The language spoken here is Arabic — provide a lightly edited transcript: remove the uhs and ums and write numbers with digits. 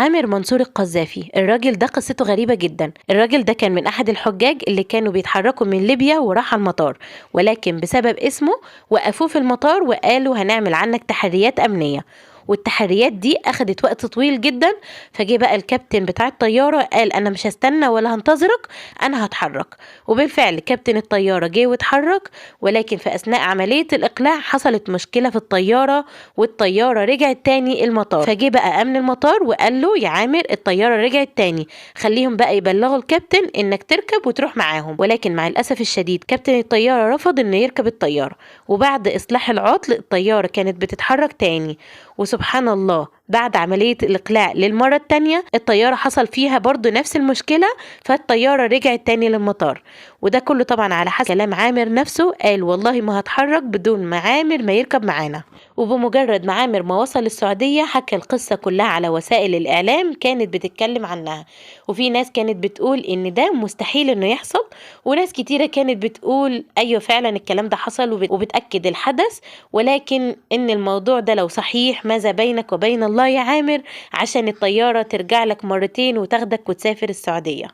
عامر منصور القذافي. الراجل ده قصته غريبة جدا. الراجل ده كان من أحد الحجاج اللي كانوا بيتحركوا من ليبيا وراح المطار، ولكن بسبب اسمه وقفوه في المطار وقالوا هنعمل عنك تحريات أمنية، والتحريات دي أخدت وقت طويل جدا. فجه بقى الكابتن بتاع الطيارة قال أنا مش هستنى ولا هنتظرك، أنا هتحرك. وبالفعل كابتن الطيارة جه واتحرك، ولكن في أثناء عملية الإقلاع حصلت مشكلة في الطيارة والطيارة رجعت تاني المطار. فجه بقى أمن المطار وقال له يا عامر الطيارة رجعت تاني، خليهم بقى يبلغوا الكابتن إنك تركب وتروح معاهم. ولكن مع الأسف الشديد كابتن الطيارة رفض إنه يركب الطيارة، وبعد إصلاح العطل الطيارة كانت بتتحرك تاني. وسبحان الله بعد عملية الإقلاع للمرة التانية الطيارة حصل فيها برضو نفس المشكلة، فالطيارة رجعت تاني للمطار. وده كله طبعا على حسب كلام عامر نفسه، قال والله ما هتحرك بدون ما عامر ما يركب معانا. وبمجرد ما عامر ما وصل السعودية حكى القصة كلها على وسائل الإعلام كانت بتتكلم عنها، وفي ناس كانت بتقول إن ده مستحيل إنه يحصل، وناس كتيرة كانت بتقول أيوة فعلا الكلام ده حصل وبتأكد الحدث. ولكن إن الموضوع ده لو صحيح ماذا بينك وبين الله يا عامر عشان الطيارة ترجع لك مرتين وتاخدك وتسافر السعودية؟